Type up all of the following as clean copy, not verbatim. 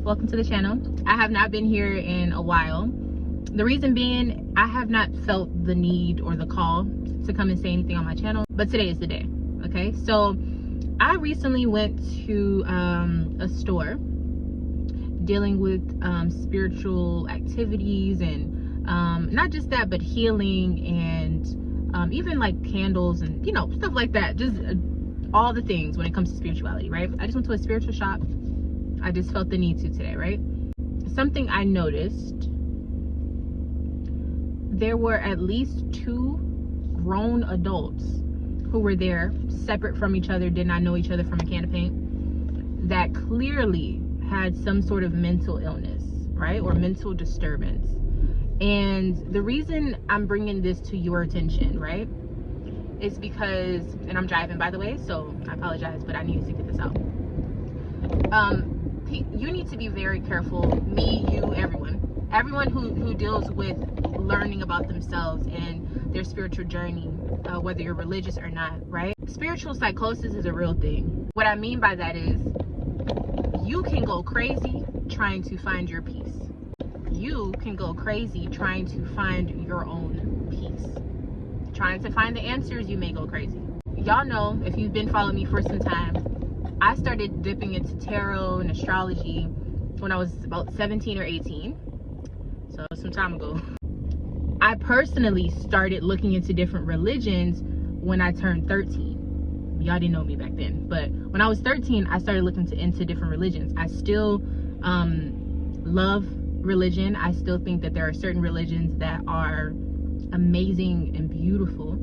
welcome to the channel. I have not been here in a while. The reason being, I have not felt the need or the call to come and say anything on my channel, but today is the day. Okay, so I recently went to a store dealing with spiritual activities and not just that, but healing and even like candles and stuff like that, just all the things when it comes to spirituality, right? I just went to a spiritual shop. I just felt the need to today, right? Something I noticed, there were at least 2 grown adults who were there, separate from each other, did not know each other from a can of paint, that clearly had some sort of mental illness, right? Or mental disturbance. And the reason I'm bringing this to your attention, right, is because, and I'm driving, by the way, so I apologize, but I needed to get this out. You need to be very careful, me, you, everyone who deals with learning about themselves and their spiritual journey, whether you're religious or not, right? Spiritual psychosis is a real thing. What I mean by that is you can go crazy trying to find your peace. You can go crazy trying to find your own peace. Trying to find the answers, you may go crazy. Y'all know, if you've been following me for some time, I started dipping into tarot and astrology when I was about 17 or 18, so some time ago. I personally started looking into different religions when I turned 13. Y'all didn't know me back then, but when I was 13, I started looking into different religions. I still love religion. I still think that there are certain religions that are amazing and beautiful.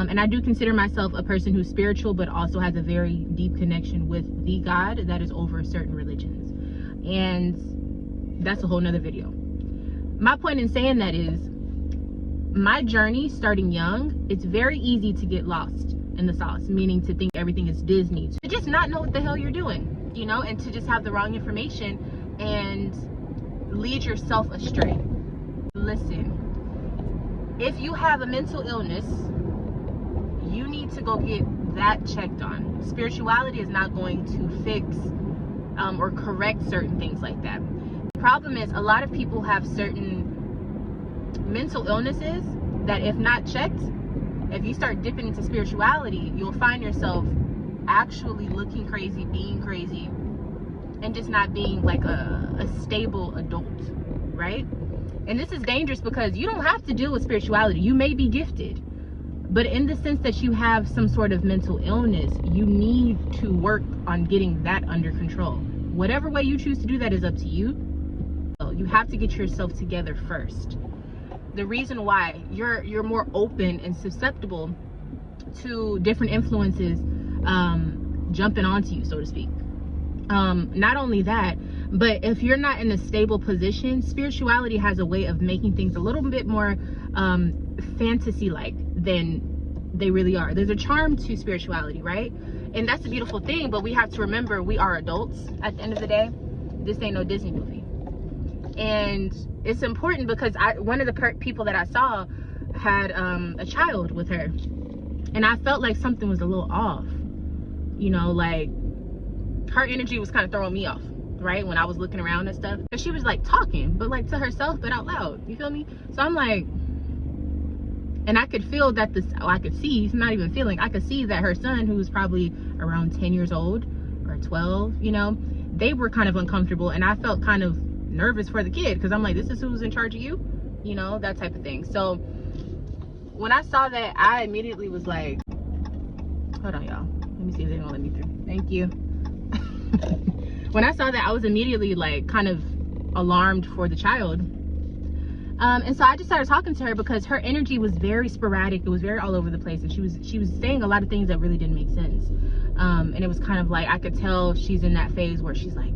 And I do consider myself a person who's spiritual, but also has a very deep connection with the God that is over certain religions. And that's a whole nother video. My point in saying that is, my journey starting young, it's very easy to get lost in the sauce, meaning to think everything is Disney, to just not know what the hell you're doing, and to just have the wrong information and lead yourself astray. Listen, if you have a mental illness, you need to go get that checked on. Spirituality is not going to fix or correct certain things like that. The problem is, a lot of people have certain mental illnesses that, if not checked, if you start dipping into spirituality, you'll find yourself actually looking crazy, being crazy, and just not being like a stable adult, right? And this is dangerous because you don't have to deal with spirituality. You may be gifted, but in the sense that you have some sort of mental illness, you need to work on getting that under control. Whatever way you choose to do that is up to you. You have to get yourself together first. The reason why you're more open and susceptible to different influences jumping onto you, so to speak. Not only that, but if you're not in a stable position, spirituality has a way of making things a little bit more fantasy-like than they really are. There's a charm to spirituality, right? And that's a beautiful thing, but we have to remember we are adults at the end of the day. This ain't no Disney movie. And it's important because one of the people that I saw had a child with her, and I felt like something was a little off. Like her energy was kind of throwing me off, right, when I was looking around and stuff. But she was like talking, but like to herself, but out loud. You feel me? So I'm like, and I could feel that I could see, not even feeling, I could see that her son, who was probably around 10 years old or 12, they were kind of uncomfortable, and I felt kind of nervous for the kid because I'm like, this is who's in charge of you, that type of thing. So when I saw that, I immediately was like, hold on, y'all, let me see if they're gonna let me through. Thank you. When I saw that, I was immediately like kind of alarmed for the child. And so I just started talking to her because her energy was very sporadic. It was very all over the place, and she was saying a lot of things that really didn't make sense. And it was kind of like, I could tell she's in that phase where she's like,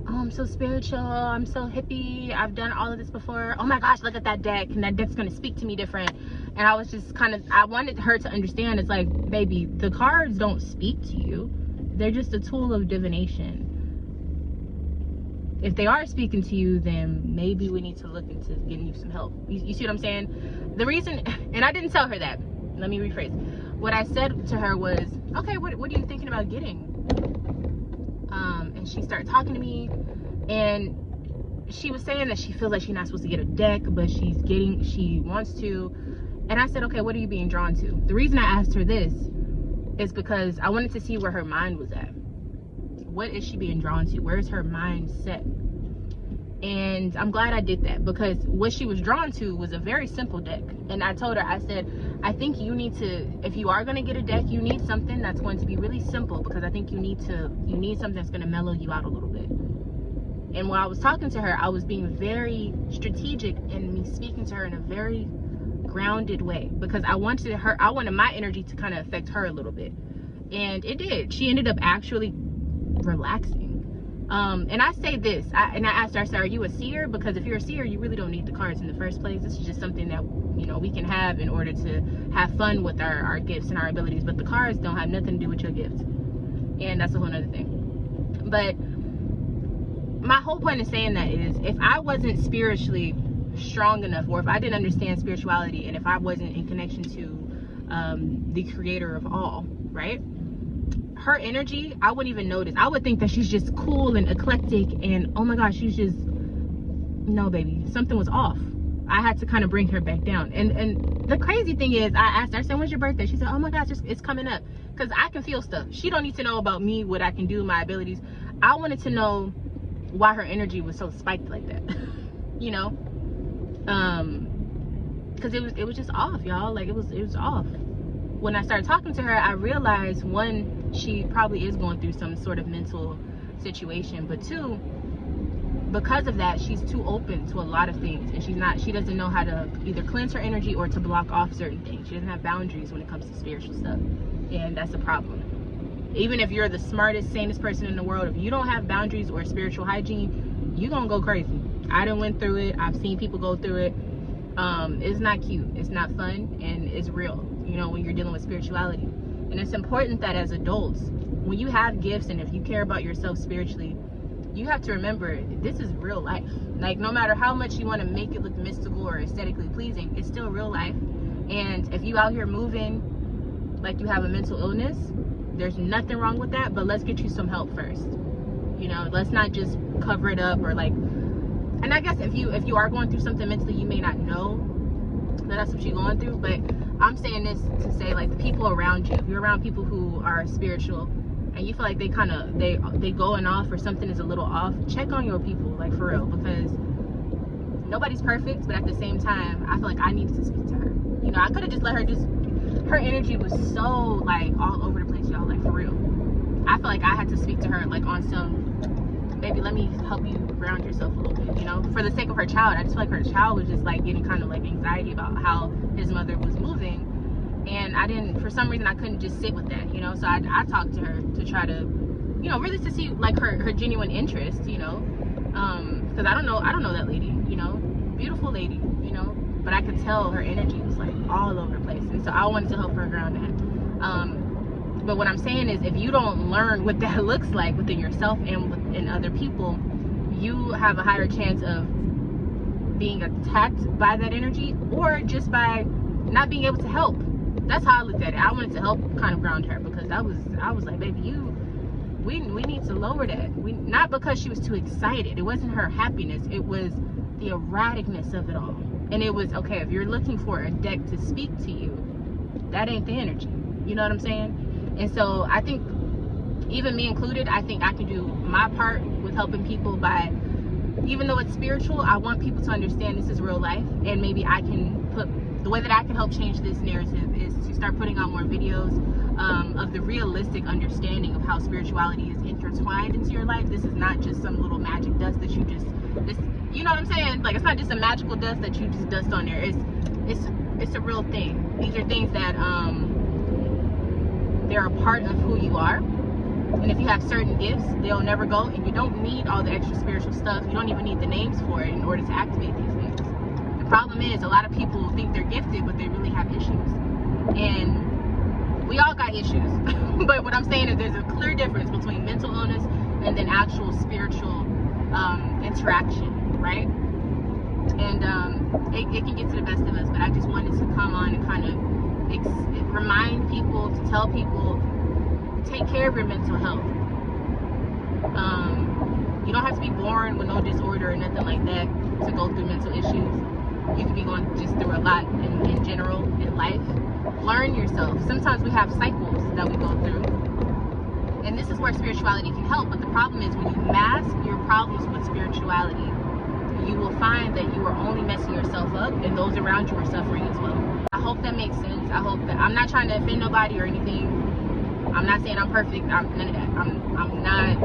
oh, I'm so spiritual, I'm so hippie, I've done all of this before, oh my gosh, look at that deck, and that deck's gonna speak to me different. And I was just I wanted her to understand, it's like, baby, the cards don't speak to you, they're just a tool of divination. If they are speaking to you, then maybe we need to look into getting you some help. You see what I'm saying? The reason, and I didn't tell her that, let me rephrase. What I said to her was, okay, what are you thinking about getting? And she started talking to me, And she was saying that she feels like she's not supposed to get a deck, but she wants to. And I said, okay, what are you being drawn to? The reason I asked her this is because I wanted to see where her mind was at. What is she being drawn to? Where's her mind set? And I'm glad I did that, because what she was drawn to was a very simple deck. And I told her, I said, I think you need to, if you are going to get a deck, you need something that's going to be really simple, because I think you need something that's going to mellow you out a little bit. And when I was talking to her, I was being very strategic in me speaking to her in a very grounded way, because I wanted my energy to kind of affect her a little bit. And it did. She ended up actually relaxing. And I say this, I asked her, I said, are you a seer? Because if you're a seer, you really don't need the cards in the first place. This is just something that, you know, we can have in order to have fun with our gifts and our abilities. But the cards don't have nothing to do with your gift. And that's a whole nother thing. But my whole point of saying that is, if I wasn't spiritually strong enough, or if I didn't understand spirituality, and if I wasn't in connection to the creator of all, right? Her energy, I wouldn't even notice. I would think that she's just cool and eclectic, and oh my gosh, she's just, no baby, something was off. I had to kind of bring her back down. And the crazy thing is, I asked her, I said, when's your birthday? She said, oh my gosh, it's coming up. Because I can feel stuff. She don't need to know about me, what I can do, my abilities. I wanted to know why her energy was so spiked like that. You know? Because it was just off, y'all. Like, it was off. When I started talking to her, I realized, one, she probably is going through some sort of mental situation, but two, because of that, she's too open to a lot of things, and she doesn't know how to either cleanse her energy or to block off certain things. She doesn't have boundaries when it comes to spiritual stuff, and that's a problem. Even if you're the smartest, sanest person in the world, if you don't have boundaries or spiritual hygiene, you're gonna go crazy. I done went through it. I've seen people go through it. It's not cute, it's not fun, and it's real, you know, when you're dealing with spirituality. And it's important that as adults, when you have gifts and if you care about yourself spiritually, you have to remember, this is real life. Like, no matter how much you want to make it look mystical or aesthetically pleasing, it's still real life. And if you out here moving like you have a mental illness, there's nothing wrong with that, but let's get you some help first. You know, let's not just cover it up, or like, and I guess if you are going through something mentally, you may not know that that's what you're going through, but I'm saying this to say, like, the people around you, if you're around people who are spiritual and you feel like they going off or something is a little off, check on your people, like, for real, because nobody's perfect. But at the same time, I feel like I needed to speak to her. You know, I could have just let her her energy was so, like, all over the place, y'all, like, for real. I feel like I had to speak to her, like, on some, baby, let me help you ground yourself a little bit, you know, for the sake of her child. I just feel like her child was just, like, getting kind of, like, anxiety about how his mother was moving, and for some reason I couldn't just sit with that, you know. So I talked to her to try to, you know, really to see, like, her genuine interest, you know, because I don't know that lady, you know, beautiful lady, you know, but I could tell her energy was, like, all over the place, and so I wanted to help her ground that. But what I'm saying is, if you don't learn what that looks like within yourself and within other people, you have a higher chance of being attacked by that energy, or just by not being able to help. That's how I looked at it. I wanted to help kind of ground her, because I was like, baby, we need to lower that. Not because she was too excited. It wasn't her happiness. It was the erraticness of it all. And it was, okay, if you're looking for a deck to speak to you, that ain't the energy. You know what I'm saying? And so I think, even me included, I think I can do my part with helping people by, even though it's spiritual, I want people to understand this is real life, and maybe I can the way that I can help change this narrative is to start putting out more videos of the realistic understanding of how spirituality is intertwined into your life. This is not just some little magic dust that you just, you know what I'm saying? Like, it's not just a magical dust that you just dust on there. It's a real thing. These are things that they're a part of who you are. And if you have certain gifts, they'll never go, and you don't need all the extra spiritual stuff. You don't even need the names for it in order to activate these things. The problem is, a lot of people think they're gifted, but they really have issues. And we all got issues. But what I'm saying is, there's a clear difference between mental illness and then actual spiritual interaction, right? And it can get to the best of us, but I just wanted to come on and kind of remind people, to tell people, take care of your mental health. You don't have have to be born with no disorder or nothing like that to go through mental issues. You can be going just through a lot in general in life. Learn yourself. Sometimes we have cycles that we go through, and this is where spirituality can help. But the problem is when you mask your problems with spirituality, you will find that you are only messing yourself up, and those around you are suffering as well. I hope that makes sense. I hope that I'm not trying to offend nobody or anything. I'm not saying I'm perfect. I'm not,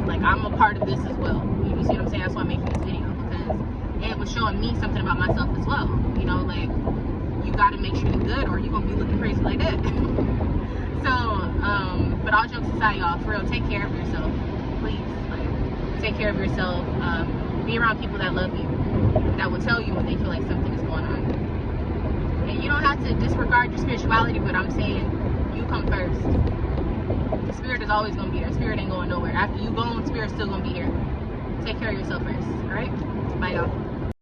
like, I'm a part of this as well. You see what I'm saying? That's why I'm making this video, because it was showing me something about myself as well. You know, like, you got to make sure you're good or you're going to be looking crazy like that. So, but all jokes aside, y'all, for real, take care of yourself. Please, like, take care of yourself. Be around people that love you, that will tell you when they feel like something is going on. And you don't have to disregard your spirituality, but I'm saying you come first. The spirit is always going to be there. Spirit ain't going nowhere. After you go, spirit's still going to be here. Take care of yourself first, all right?